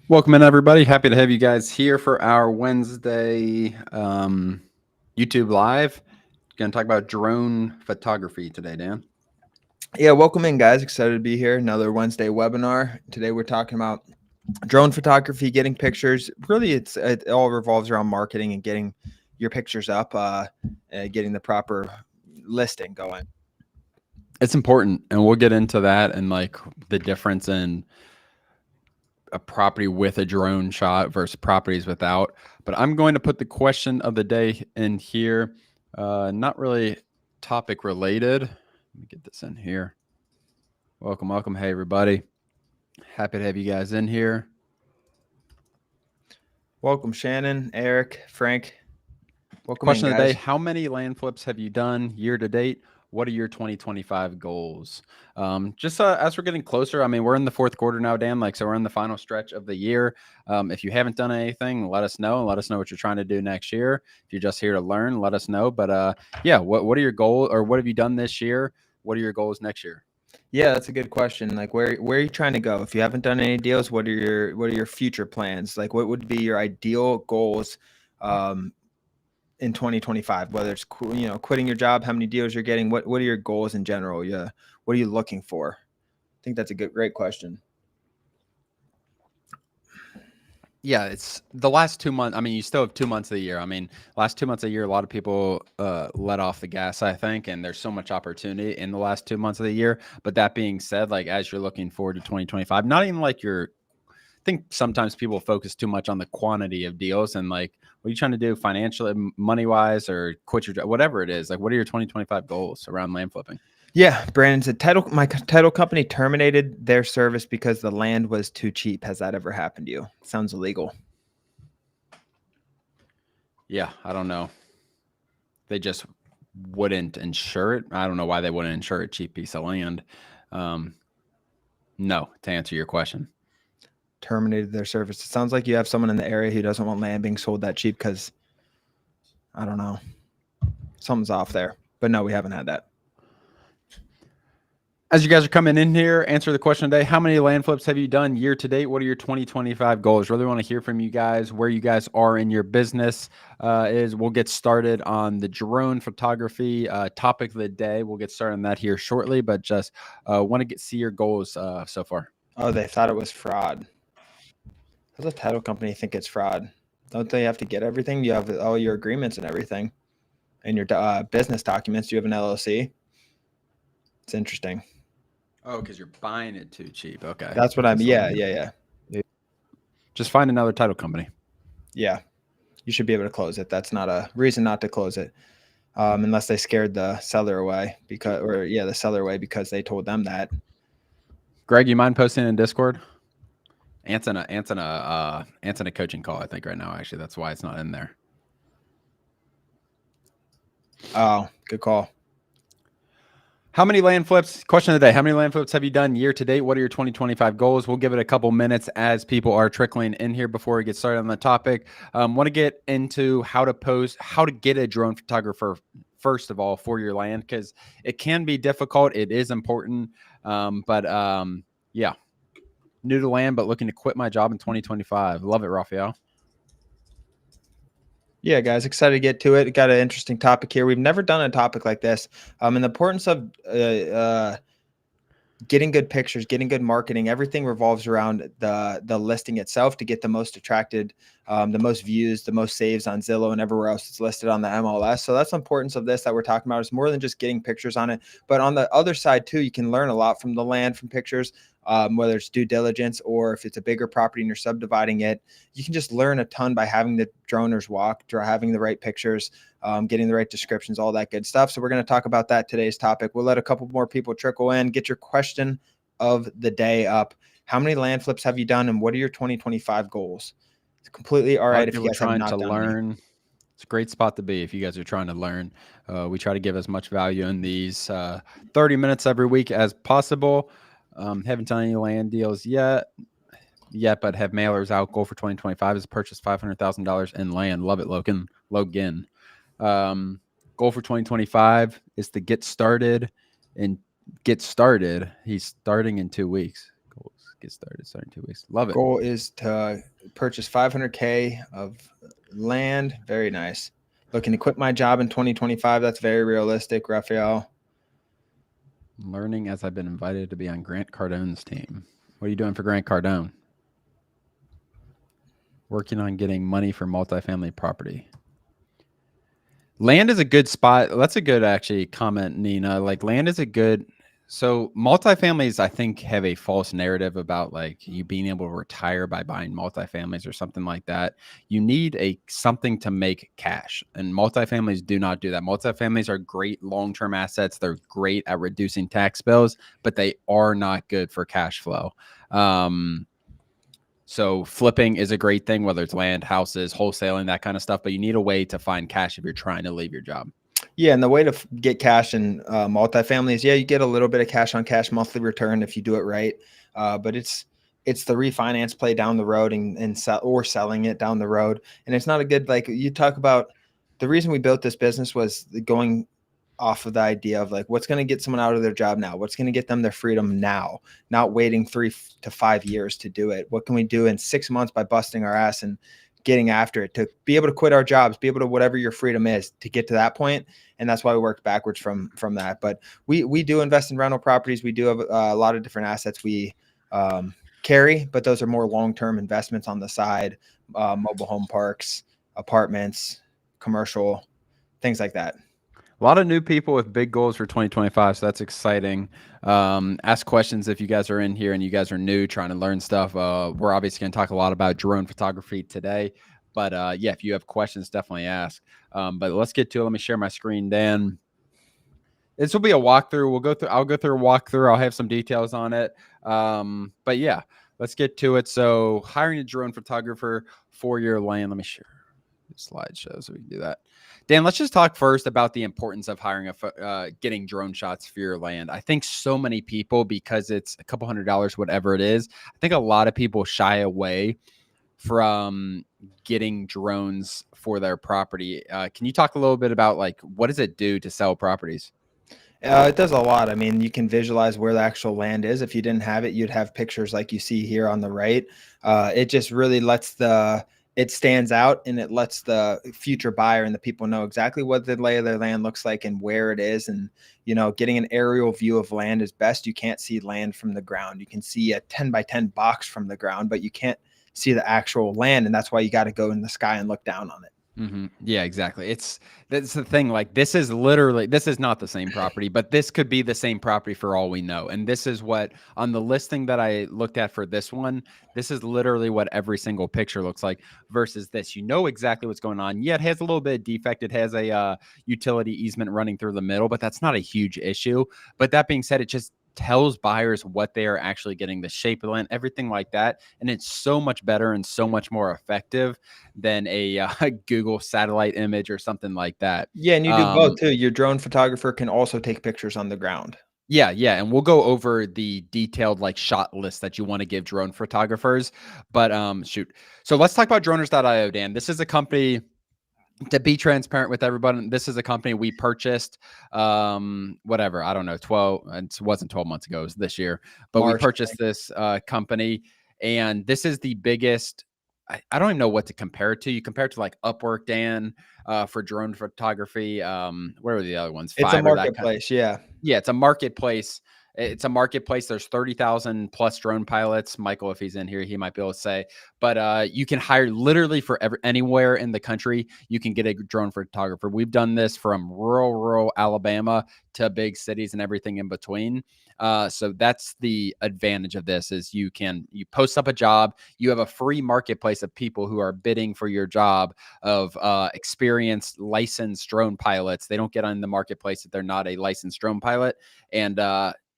Welcome in, everybody. Happy to have you guys here for our Wednesday YouTube live. Going to talk about drone photography today, Dan. Yeah, welcome in, guys. Excited to be here. Another Wednesday webinar. Today we're talking about drone photography, getting pictures. Really, it all revolves around marketing and getting your pictures up, getting the proper listing going. It's important, and we'll get into that and like the difference in a property with a drone shot versus properties without. But I'm going to put the question of the day in here. Not really topic related. Let me get this in here. Welcome, welcome. Hey, everybody. Happy to have you guys in here. Welcome, Shannon, Eric, Frank. Welcome in, Question of the day: guys. how many land flips have you done year to date? What are your 2025 goals? Just as we're getting closer, I mean, we're in the fourth quarter now, Dan. So we're in the final stretch of the year. If you haven't done anything, let us know and let us know what you're trying to do next year. If you're just here to learn, let us know. But yeah, what are your goals, or what have you done this year? What are your goals next year? Yeah, that's a good question. Like, where are you trying to go? If you haven't done any deals, what are your future plans? Like, what would be your ideal goals? In 2025, whether it's quitting your job, how many deals you're getting, what are your goals in general? Yeah, what are you looking for? I think that's a great question. Yeah, it's the last 2 months. I mean, you still have 2 months of the year. I mean, last 2 months of the year, a lot of people let off the gas, I think, and there's so much opportunity in the last 2 months of the year. But that being said, like as you're looking forward to 2025, not even like you're, I think sometimes people focus too much on the quantity of deals and like, what are you trying to do financially, money wise, or quit your job, whatever it is. Like, what are your 2025 goals around land flipping? Yeah, Brandon said my title company terminated their service because the land was too cheap. Has that ever happened to you? Sounds illegal. Yeah, I don't know. They just wouldn't insure it. I don't know why they wouldn't insure a cheap piece of land. Um, No, to answer your question. Terminated their service. It sounds like you have someone in the area who doesn't want land being sold that cheap because I don't know, something's off there. But no, we haven't had that. As you guys are coming in here, answer the question today. How many land flips have you done year to date? What are your 2025 goals? Really want to hear from you guys, where you guys are in your business. We'll get started on the drone photography topic of the day. We'll get started on that here shortly, but just want to see your goals so far. Oh, they thought it was fraud. Does a title company think it's fraud? Don't they have to get everything? You have all your agreements and everything, and your business documents. You have an LLC. It's interesting. Oh, because you're buying it too cheap. Okay. That's what I'm. Yeah. Just find another title company. Yeah. You should be able to close it. That's not a reason not to close it, unless they scared the seller away the seller away because they told them that. Greg, you mind posting in Discord? Ant's a coaching call, I think, right now. Actually, that's why it's not in there. Oh, good call. How many land flips? Question of the day. How many land flips have you done year to date? What are your 2025 goals? We'll give it a couple minutes as people are trickling in here before we get started on the topic. Want to get into how to get a drone photographer, first of all, for your land, because it can be difficult. It is important. Yeah. New to land, but looking to quit my job in 2025. Love it, Raphael. Yeah, guys, excited to get to it. Got an interesting topic here. We've never done a topic like this. And the importance of getting good pictures, getting good marketing. Everything revolves around the listing itself to get the most attracted, the most views, the most saves on Zillow and everywhere else it's listed on the MLS. So that's the importance of this that we're talking about. It's more than just getting pictures on it, but on the other side too, you can learn a lot from the land, from pictures. Whether it's due diligence or if it's a bigger property and you're subdividing it, you can just learn a ton by having the droners walk, having the right pictures, getting the right descriptions, all that good stuff. So we're going to talk about that today's topic. We'll let a couple more people trickle in. Get your question of the day up. How many land flips have you done, and what are your 2025 goals? It's completely all right if you guys have not done learn. It's a great spot to be if you guys are trying to learn. We try to give as much value in these 30 minutes every week as possible. Haven't done any land deals yet, but have mailers out. Goal for 2025 is purchase $500,000 in land. Love it, Logan. Goal for 2025 is to get started. He's starting in 2 weeks. get started. Starting 2 weeks. Love it. Goal is to purchase 500K of land. Very nice. Looking to quit my job in 2025. That's very realistic, Raphael. Learning as I've been invited to be on Grant Cardone's team. What are you doing for Grant Cardone? Working on getting money for multifamily property. Land is a good spot. That's a good actually comment, Nina. Like land is a good. So multifamilies, I think, have a false narrative about like you being able to retire by buying multifamilies or something like that. You need something to make cash, and multifamilies do not do that. Multifamilies are great long-term assets. They're great at reducing tax bills, but they are not good for cash flow. So flipping is a great thing, whether it's land, houses, wholesaling, that kind of stuff. But you need a way to find cash if you're trying to leave your job. Yeah, and the way to get cash in multifamily is, you get a little bit of cash on cash monthly return if you do it right. But it's the refinance play down the road and selling it down the road. And it's not a good, like you talk about, the reason we built this business was going off of the idea of like, what's going to get someone out of their job now? What's going to get them their freedom now? Not waiting 3 to 5 years to do it. What can we do in 6 months by busting our ass and getting after it, to be able to quit our jobs, be able to whatever your freedom is to get to that point. And that's why we worked backwards from that. But we do invest in rental properties. We do have a lot of different assets we carry, but those are more long-term investments on the side, mobile home parks, apartments, commercial, things like that. A lot of new people with big goals for 2025, so that's exciting. Ask questions if you guys are in here and you guys are new, trying to learn stuff. We're obviously going to talk a lot about drone photography today, but yeah, if you have questions, definitely ask. But let's get to it. Let me share my screen, Dan. This will be a walkthrough. I'll go through a walkthrough. I'll have some details on it. But yeah, let's get to it. So hiring a drone photographer for your land. Let me share the slideshow so we can do that. Dan, let's just talk first about the importance of hiring getting drone shots for your land. I think so many people, because it's a couple $100, whatever it is, I think a lot of people shy away from getting drones for their property. Can you talk a little bit about like, what does it do to sell properties? It does a lot. I mean, you can visualize where the actual land is. If you didn't have it, you'd have pictures like you see here on the right. It just really lets it stands out, and it lets the future buyer and the people know exactly what the lay of their land looks like and where it is. And, getting an aerial view of land is best. You can't see land from the ground. You can see a 10 by 10 box from the ground, but you can't see the actual land. And that's why you got to go in the sky and look down on it. Mm-hmm. Yeah, exactly. That's the thing. Like this is not the same property, but this could be the same property for all we know. And this is what on the listing that I looked at for this one, this is literally what every single picture looks like versus this. You know exactly what's going on. Yeah, it has a little bit of defect. It has a utility easement running through the middle, but that's not a huge issue. But that being said, it just tells buyers what they are actually getting, the shape of the land, everything like that. And it's so much better and so much more effective than a Google satellite image or something like that. Yeah, and you do both too. Your drone photographer can also take pictures on the ground. Yeah. And we'll go over the detailed like shot list that you want to give drone photographers. But shoot. So let's talk about droners.io, Dan. This is a company, to be transparent with everybody, this is a company we purchased, whatever, I don't know, it wasn't 12 months ago, it was this year, but March, we purchased this company, and this is the biggest, I don't even know what to compare it to. You compare it to like Upwork, Dan, for drone photography. What are the other ones? It's Fiverr, a marketplace. Yeah, it's a marketplace. It's a marketplace. There's 30,000 plus drone pilots. Michael, if he's in here, he might be able to say, but you can hire literally for anywhere in the country. You can get a drone photographer. We've done this from rural Alabama to big cities and everything in between. So that's the advantage of this is you post up a job. You have a free marketplace of people who are bidding for your job of experienced licensed drone pilots. They don't get on the marketplace if they're not a licensed drone pilot. And,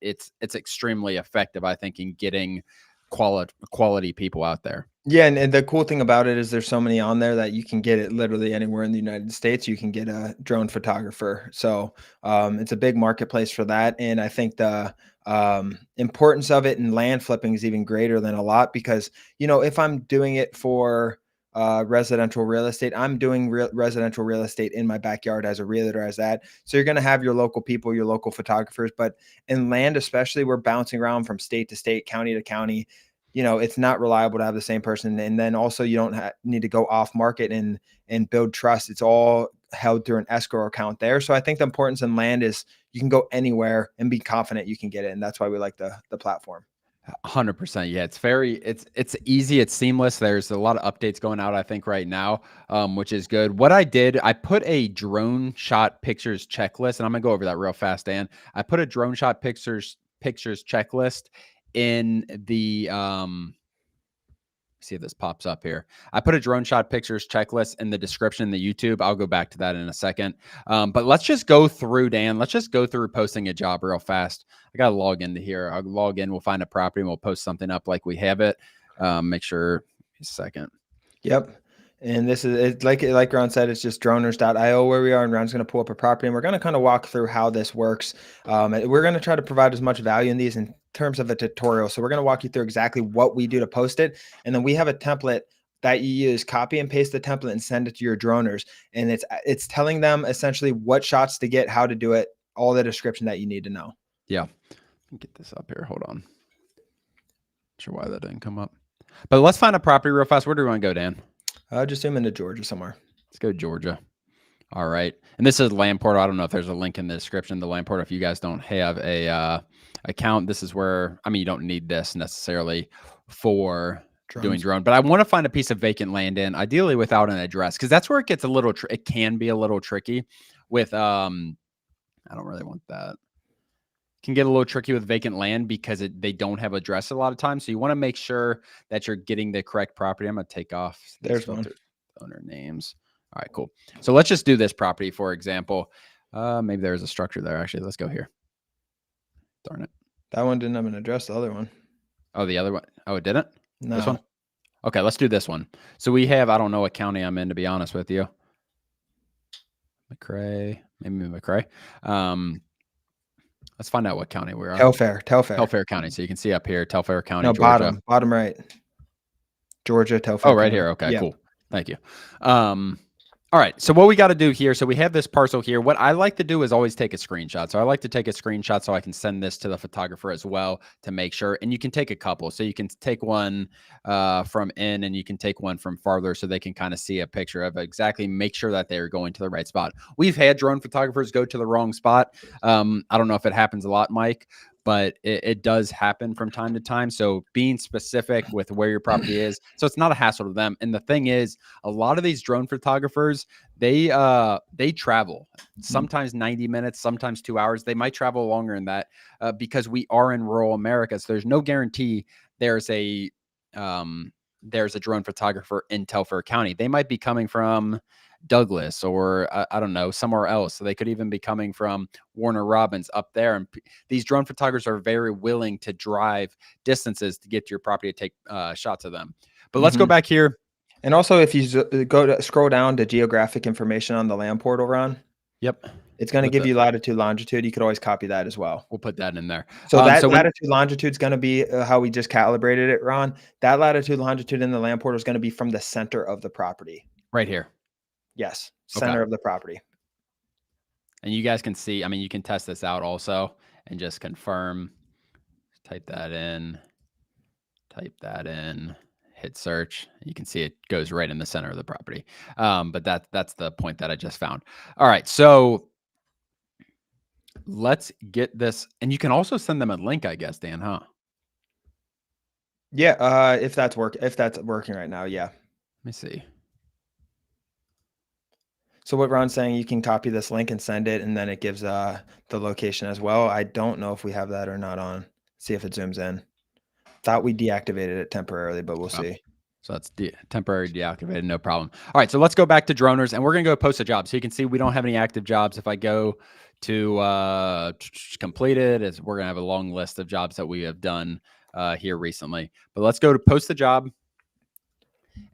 it's extremely effective, I think, in getting quality people out there. Yeah, and the cool thing about it is there's so many on there that you can get it literally anywhere in the United States. You can get a drone photographer. So it's a big marketplace for that. And I think the importance of it in land flipping is even greater than a lot because, if I'm doing it for residential real estate, I'm doing residential real estate in my backyard as a realtor, as that. So you're going to have your local people, your local photographers, but in land, especially, we're bouncing around from state to state, county to county. it's not reliable to have the same person. And then also you don't need to go off market and build trust. It's all held through an escrow account there. So I think the importance in land is you can go anywhere and be confident you can get it. And that's why we like the platform. 100%. Yeah, it's easy. It's seamless. There's a lot of updates going out, I think, right now, which is good. What I did, I put a drone shot pictures checklist, and I'm gonna go over that real fast, Dan. I put a drone shot pictures checklist in the see if this pops up here. I put a drone shot pictures checklist in the description in the YouTube. I'll go back to that in a second. But let's just go through, Dan. Let's just go through posting a job real fast. I got to log into here. I'll log in. We'll find a property and we'll post something up like we have it. Make sure a second. Yep. And this is like Ron said, it's just droners.io where we are. And Ron's going to pull up a property and we're going to kind of walk through how this works. We're going to try to provide as much value in these in terms of a tutorial. So we're going to walk you through exactly what we do to post it. And then we have a template that you use, copy and paste the template and send it to your droners. And it's telling them essentially what shots to get, how to do it, all the description that you need to know. Yeah. Get this up here. Hold on. Not sure why that didn't come up. But let's find a property real fast. Where do we want to go, Dan? Just zoom into Georgia somewhere. Let's go Georgia. All right. And this is Land Portal. I don't know if there's a link in the description. The Land Portal, if you guys don't have a account, this is where, I mean, you don't need this necessarily for doing drone, but I want to find a piece of vacant land in, ideally without an address, because that's where it gets a little, it can be a little tricky with, I don't really want that. Can get a little tricky with vacant land because they don't have address a lot of times. So you want to make sure that you're getting the correct property. I'm going to take off. There's one. Owner names. All right, cool. So let's just do this property, for example. Maybe there's a structure there. Actually, let's go here. Darn it. That one didn't have an address. The other one. Oh, the other one. Oh, it didn't? No. This one? Okay, let's do this one. So we have, I don't know what county I'm in, to be honest with you. McRae, maybe McRae. Let's find out what county we're on. Telfair County. So you can see up here, Telfair County, no, Georgia. Bottom right. Georgia, Telfair. Oh, right here. Okay, yeah. Cool. Thank you. All right. So what we got to do here, so we have this parcel here. What I like to do is always take a screenshot. So I like to take a screenshot so I can send this to the photographer as well to make sure. And you can take a couple. So you can take one from in and you can take one from farther so they can kind of see a picture of exactly, make sure that they're going to the right spot. We've had drone photographers go to the wrong spot. I don't know if it happens a lot, Mike, but it does happen from time to time. So being specific with where your property is, so it's not a hassle to them. And the thing is, a lot of these drone photographers, they travel sometimes 90 minutes, sometimes 2 hours. They might travel longer than that because we are in rural America. So there's no guarantee there's a drone photographer in Telfair County. They might be coming from Douglas or I don't know, somewhere else. So they could even be coming from Warner Robins up there. And these drone photographers are very willing to drive distances to get to your property to take shots of them. But let's go back here. And also, if you scroll down to geographic information on the Land Portal, Ron. Yep. It's going to give you latitude, longitude. You could always copy that as well. We'll put that in there. So latitude, longitude is going to be how we just calibrated it, Ron. That latitude, longitude in the Land Portal is going to be from the center of the property. Right here. Yes. Center of the property. And you guys can see, I mean, you can test this out also and just confirm. Type that in, hit search. You can see it goes right in the center of the property. But that's the point that I just found. All right. So let's get this. And you can also send them a link, I guess, Dan, huh? Yeah. If that's working right now. Yeah. Let me see. So what Ron's saying, you can copy this link and send it, and then it gives the location as well. I don't know if we have that or not on. See if it zooms in. Thought we deactivated it temporarily, but we'll see. So that's temporary deactivated, no problem. All right, so let's go back to droners, and we're going to go post a job. So you can see we don't have any active jobs. If I go to completed, we're going to have a long list of jobs that we have done here recently. But let's go to post the job,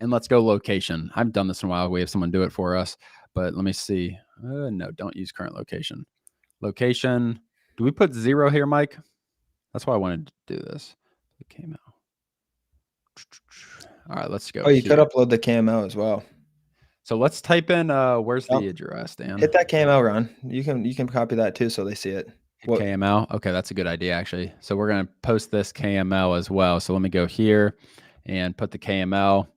and let's go location. I haven't done this in a while. We have someone do it for us. But let me see. No, don't use current location. Location. Do we put 0 here, Mike? That's why I wanted to do this. It came out. All right, let's go. Oh, you could upload the KML as well. So let's type in where's the address, Dan? Hit that KML, Ron. You can copy that too so they see it. What, KML. Okay, that's a good idea actually. So we're going to post this KML as well. So let me go here and put the KML.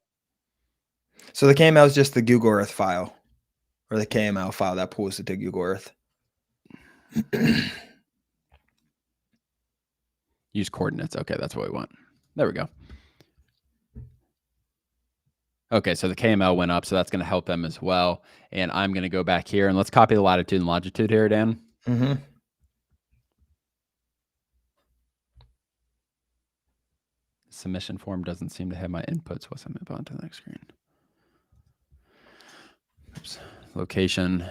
so the KML is just the Google Earth file, or the KML file that pulls it to Google Earth. Use coordinates. Okay, that's what we want. There we go. Okay, so the KML went up, so that's going to help them as well. And I'm going to go back here and let's copy the latitude and longitude here, Dan. Mm-hmm. Submission form doesn't seem to have my inputs. What's I move on to the next screen? Oops. Location.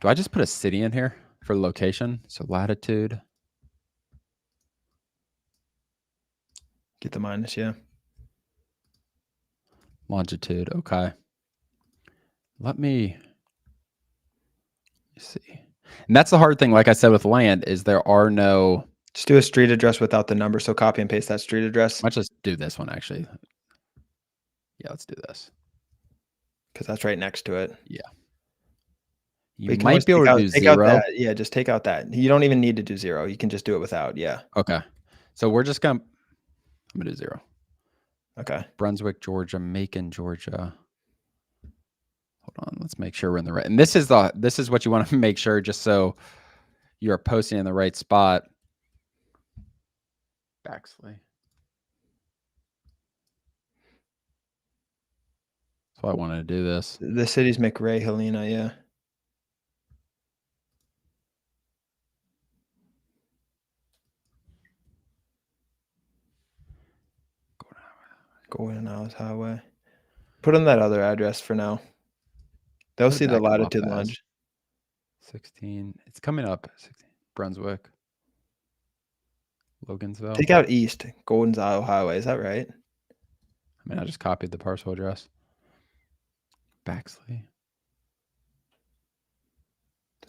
Do I just put a city in here for location? So latitude. Get the minus, yeah. Longitude. Okay. Let me see. And that's the hard thing, like I said, with land, is there are no. Just do a street address without the number. So copy and paste that street address. Let's just do this one actually. Yeah, let's do this. Because that's right next to it. You We can might always be able take to out- do take out 0. that- yeah, just take out that. You don't even need to do 0. You can just do it without. Yeah. Okay. So we're just going to, I'm going to do 0. Okay. Brunswick, Georgia, Macon, Georgia. Hold on. Let's make sure we're in the right. And this is what you want to make sure, just so you're posting in the right spot. Baxley. That's why I wanted to do this. The city's McRae, Helena. Yeah. Golden Isles Highway. Put in that other address for now. They'll Where did see the that come up latitude as? lunge. 16. It's coming up. 16. Brunswick. Logansville. Take out east. Golden Isle Highway. Is that right? I mean, I just copied the parcel address. Baxley.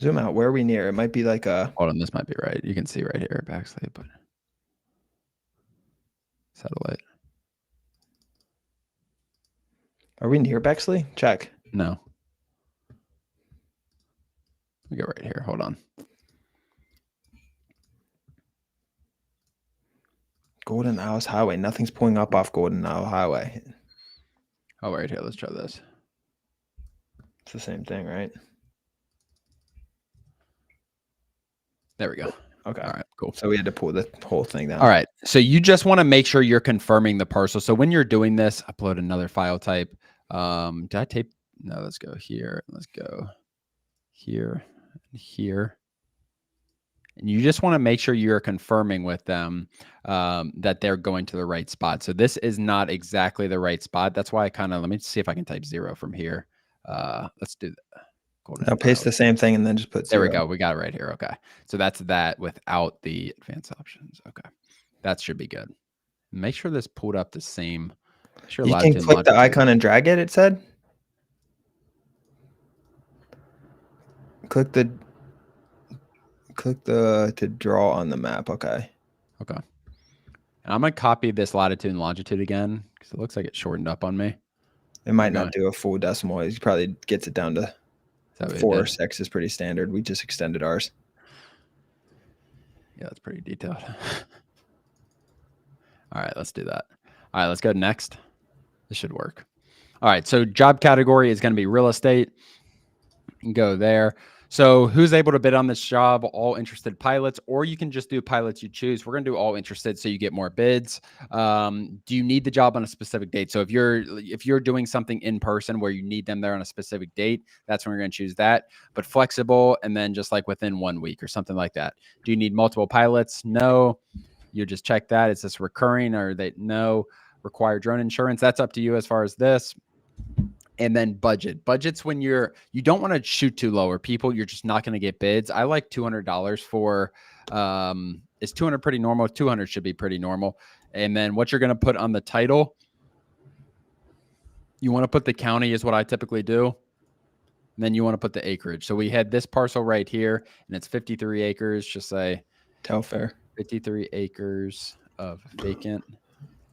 Zoom out. Where are we near? It might be like a. Hold on, this might be right. You can see right here, Baxley, but satellite. Are we near Bexley? Check. No. We go right here. Hold on. Golden Isles Highway. Nothing's pulling up off Golden Isle Highway. Oh, right here. Let's try this. It's the same thing, right? There we go. Okay. All right, cool. So we had to pull the whole thing down. All right. So you just want to make sure you're confirming the parcel. So when you're doing this, upload another file type. Did I tape? No, let's go here. Let's go here and here. And you just want to make sure you're confirming with them that they're going to the right spot. So this is not exactly the right spot. That's why I kind of, let me see if I can type 0 from here. Let's do that. Now paste the same thing and then just put 0. There we go. We got it right here. Okay. So that's that without the advanced options. Okay. That should be good. Make sure this pulled up the same. Sure, You can click the icon and drag it, it said. Click the to draw on the map. Okay. Okay. And I'm going to copy this latitude and longitude again because it looks like it shortened up on me. It might not do a full decimal. It probably gets it down to 4 or 6 is pretty standard. We just extended ours. Yeah, that's pretty detailed. All right, let's do that. All right, let's go next. This should work. All right, so job category is going to be real estate. You can go there. So who's able to bid on this job? All interested pilots, or you can just do pilots you choose. We're going to do all interested so you get more bids. Do you need the job on a specific date? So if you're doing something in person where you need them there on a specific date, that's when we're going to choose that. But flexible, and then just like within 1 week or something like that. Do you need multiple pilots? No. You just check that. Is this recurring, or they no? Require drone insurance. That's up to you as far as this. And then budgets when you don't want to shoot too low, or people, you're just not going to get bids. I like $200 for, is 200 pretty normal? 200 should be pretty normal. And then what you're going to put on the title, you want to put the county is what I typically do. And then you want to put the acreage. So we had this parcel right here and it's 53 acres. Just say Telfair. 53 acres of vacant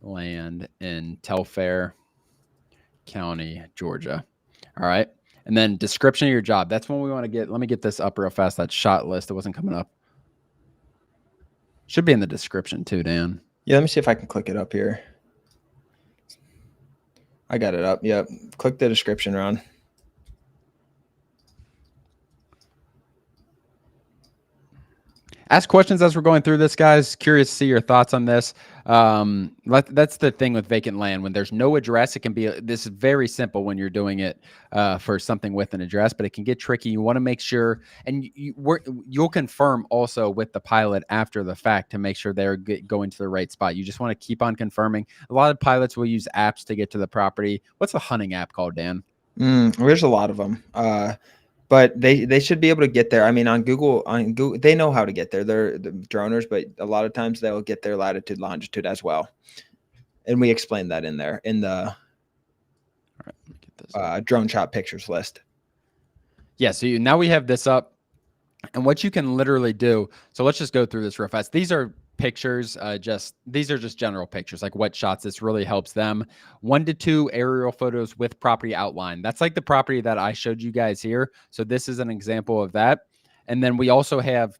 land in Telfair County, Georgia. All right. And then description of your job. That's when we want to get, let me get this up real fast. That shot list, it wasn't coming up. Should be in the description too, Dan. Yeah, let me see if I can click it up here. I got it up. Yep. Click the description, Ron. Ask questions as we're going through this, guys. Curious to see your thoughts on this. That's the thing with vacant land. When there's no address, it can be this is very simple when you're doing it for something with an address, but it can get tricky. You want to make sure, and you'll confirm also with the pilot after the fact to make sure they're going to the right spot. You just want to keep on confirming. A lot of pilots will use apps to get to the property. What's the hunting app called, Dan? There's a lot of them. But they should be able to get there. I mean, on Google, they know how to get there. They're the droners, but a lot of times they'll get their latitude, longitude as well. And we explained that in there in the drone shot pictures list. Yeah. So now we have this up, and what you can literally do. So let's just go through this real fast. These are pictures. These are just general pictures, like what shots. This really helps them. 1 to 2 aerial photos with property outline. That's like the property that I showed you guys here. So this is an example of that. And then we also have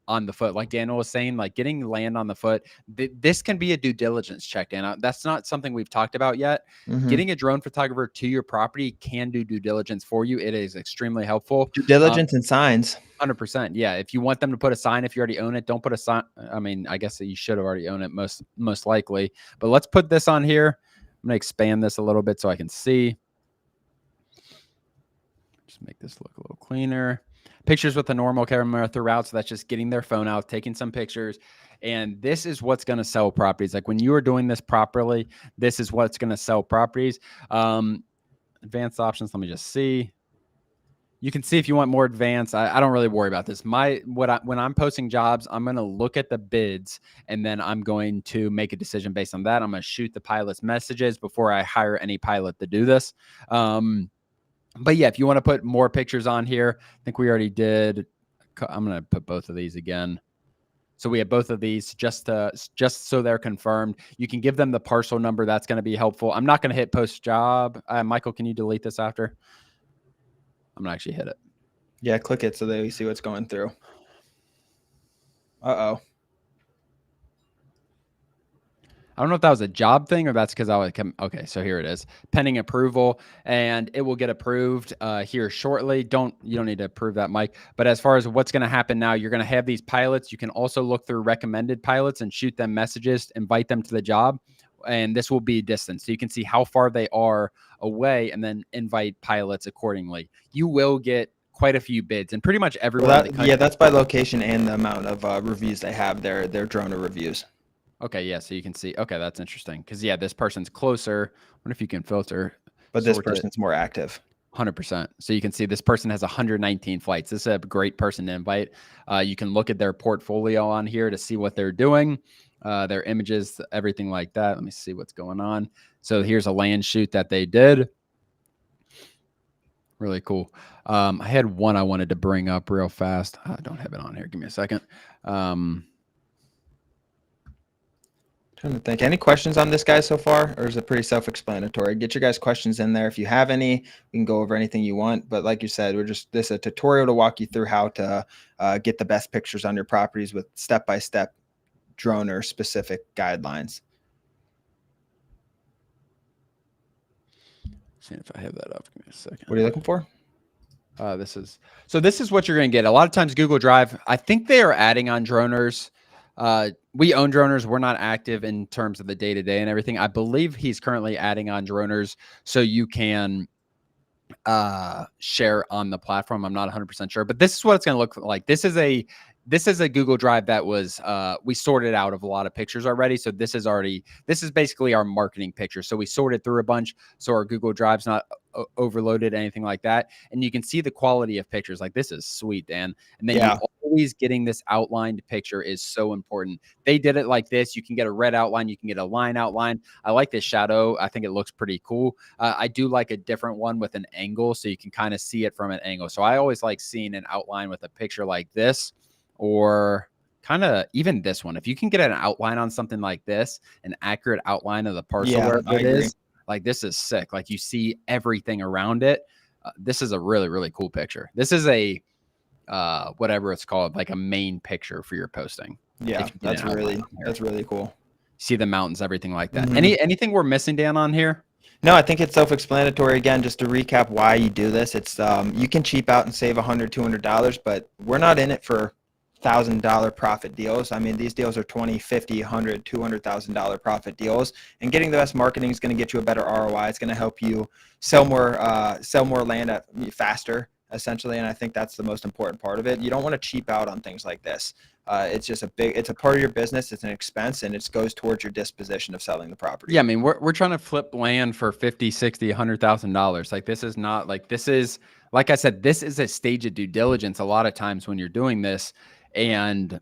on the foot, like Daniel was saying, like getting land on the foot. This can be a due diligence check, Dan. That's not something we've talked about yet. Getting a drone photographer to your property can do due diligence for you. It is extremely helpful. Due diligence and signs. 100%. Yeah. If you want them to put a sign, if you already own it, don't put a sign. I mean, I guess that you should have already owned it most likely, but let's put this on here. I'm going to expand this a little bit so I can see. Just make this look a little cleaner. Pictures with a normal camera throughout. So that's just getting their phone out, taking some pictures. And this is what's going to sell properties. Like when you are doing this properly, this is what's going to sell properties. Advanced options. Let me just see. You can see if you want more advanced. I don't really worry about this. When I'm posting jobs, I'm going to look at the bids and then I'm going to make a decision based on that. I'm going to shoot the pilot's messages before I hire any pilot to do this. But yeah, if you want to put more pictures on here, I think we already did. I'm going to put both of these again. So we have both of these just so they're confirmed. You can give them the parcel number. That's going to be helpful. I'm not going to hit post job. Michael, can you delete this after? I'm going to actually hit it. Yeah, click it so that we see what's going through. Uh-oh. I don't know if that was a job thing or that's because I would come. Okay, so here it is, pending approval, and it will get approved here shortly. You don't need to approve that, Mike. But as far as what's going to happen now, you're going to have these pilots. You can also look through recommended pilots and shoot them messages, invite them to the job, and this will be distance. So you can see how far they are away and then invite pilots accordingly. You will get quite a few bids and pretty much everyone. Yeah, that's by location and the amount of reviews they have, their droner reviews. Okay, yeah, so you can see. Okay, that's interesting because yeah, this person's closer. What if you can filter? But this person's more active. 100%. So you can see this person has 119 flights. This is a great person to invite. You can look at their portfolio on here to see what they're doing, their images, everything like that. Let me see what's going on. So here's a land shoot that they did. Really cool. I had one I wanted to bring up real fast. I don't have it on here. Give me a second. Trying to think. Any questions on this guy so far, or is it pretty self-explanatory? Get your guys' questions in there. If you have any, we can go over anything you want. But like you said, this is a tutorial to walk you through how to get the best pictures on your properties with step-by-step droner specific guidelines. See if I have that up. Give me a second. What are you looking for? This is what you're going to get. A lot of times Google Drive, I think they are adding on droners. We own droners. We're not active in terms of the day-to-day and everything. I believe he's currently adding on droners so you can share on the platform. I'm not 100% sure, but this is what it's going to look like. This is a Google Drive that was we sorted out of a lot of pictures already. So this is basically our marketing picture. So we sorted through a bunch so our Google Drive's not overloaded, anything like that. And you can see the quality of pictures. Like this is sweet, Dan. And then you always getting this outlined picture is so important. They did it like this. You can get a red outline. You can get a line outline. I like this shadow. I think it looks pretty cool. I do like a different one with an angle so you can kind of see it from an angle. So I always like seeing an outline with a picture like this, or kind of even this one. If you can get an outline on something like this, an accurate outline of the parcel where it is, like this is sick. Like you see everything around it. This is a really, really cool picture. This is a whatever it's called, like a main picture for your posting. Yeah, if you didn't outline on here. that's really cool. See the mountains, everything like that. Mhm. Anything we're missing, Dan, on here? No, I think it's self-explanatory. Again, just to recap why you do this, it's you can cheap out and save $100, $200, but we're not in it for $1,000 profit deals. I mean, these deals are $20, $50, $100, $200,000 profit deals, and getting the best marketing is going to get you a better ROI. It's going to help you sell more land faster, essentially. And I think that's the most important part of it. You don't want to cheap out on things like this. It's just it's a part of your business. It's an expense, and it goes towards your disposition of selling the property. Yeah, I mean, we're trying to flip land for 50, 60, $100,000. Like this is not like this is like I said, this is a stage of due diligence a lot of times when you're doing this. And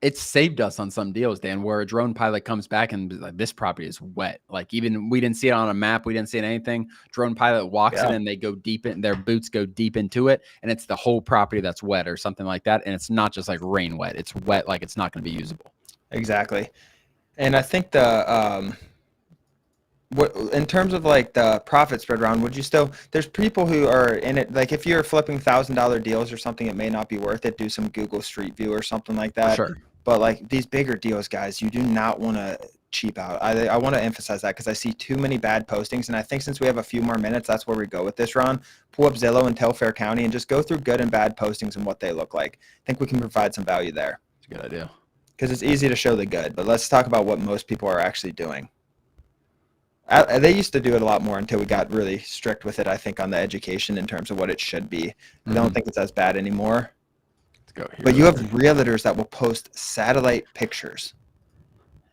it's saved us on some deals, Dan, where a drone pilot comes back and like, this property is wet. Like even we didn't see it on a map, we didn't see anything. Drone pilot walks in and they go deep in, their boots go deep into it, and it's the whole property that's wet or something like that. And it's not just like rain wet; it's wet, like it's not going to be usable. Exactly. And I think the what in terms of like the profit spread around, would you still, there's people who are in it, like if you're flipping $1,000 deals or something, it may not be worth it. Do some Google Street View or something like that. For sure. But like these bigger deals, guys, you do not want to cheap out. I want to emphasize that because I see too many bad postings. And I think since we have a few more minutes, that's where we go with this, Ron. Pull up Zillow and Telfair County and just go through good and bad postings and what they look like. I think we can provide some value there. It's a good idea. Because it's easy to show the good, but let's talk about what most people are actually doing. They used to do it a lot more until we got really strict with it, I think, on the education in terms of what it should be. I don't think it's as bad anymore. Let's go here. But you have realtors that will post satellite pictures.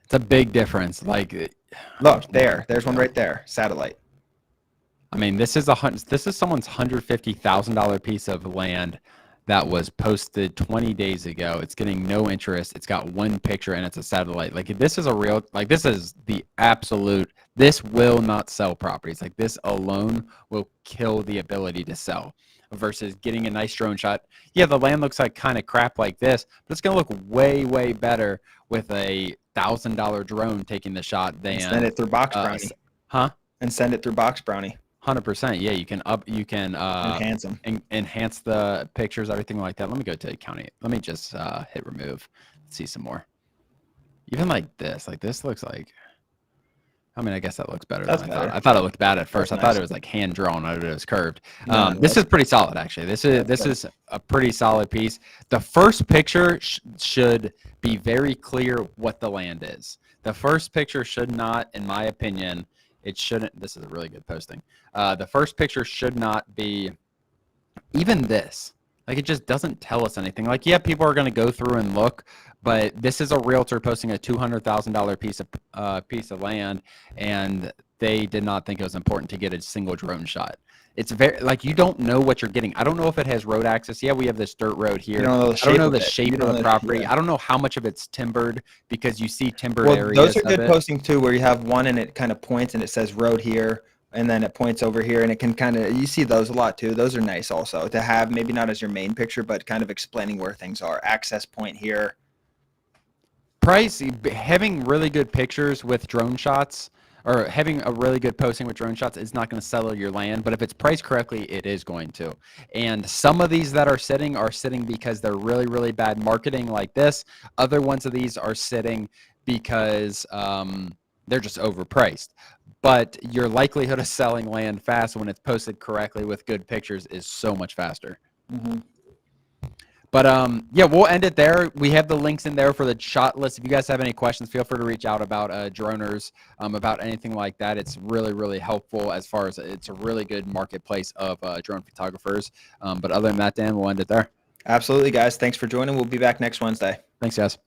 It's a big difference. Like, look, there's one right there, satellite. I mean, this is someone's $150,000 piece of land that was posted 20 days ago. It's getting no interest. It's got one picture and it's a satellite. Like this is a real, like this is the absolute, this will not sell properties. Like this alone will kill the ability to sell versus getting a nice drone shot. Yeah, the land looks like kind of crap like this, but it's going to look way, way better with a $1,000 drone taking the shot than send it through Box Brownie. And send it through Box Brownie. 100%. Yeah, you can enhance them, enhance the pictures, everything like that. Let me go to county. Let me just hit remove. Let's see some more. Even like this looks like, I mean, I guess that looks better than I thought. I thought it looked bad at first. I thought it was like hand drawn. I thought it was curved. This is pretty solid, actually. This is a pretty solid piece. The first picture should be very clear what the land is. The first picture should not, in my opinion, it shouldn't. This is a really good posting. The first picture should not be even this. Like it just doesn't tell us anything. Like, yeah, people are going to go through and look, but this is a realtor posting a $200,000 piece of land, and they did not think it was important to get a single drone shot. It's very like you don't know what you're getting. I don't know if it has road access. Yeah, we have this dirt road here. I don't know the shape of the property. I don't know how much of it's timbered because you see timbered areas. Those are good postings too, where you have one and it kind of points and it says road here, and then it points over here, and it can kind of, you see those a lot too. Those are nice also to have, maybe not as your main picture, but kind of explaining where things are. Access point here. Price, having really good pictures with drone shots, or having a really good posting with drone shots is not going to sell your land, but if it's priced correctly, it is going to. And some of these that are sitting because they're really, really bad marketing like this. Other ones of these are sitting because they're just overpriced. But your likelihood of selling land fast when it's posted correctly with good pictures is so much faster. Mm-hmm. But yeah, we'll end it there. We have the links in there for the shot list. If you guys have any questions, feel free to reach out about droners, about anything like that. It's really, really helpful as far as it's a really good marketplace of drone photographers. But other than that, Dan, we'll end it there. Absolutely, guys. Thanks for joining. We'll be back next Wednesday. Thanks, guys.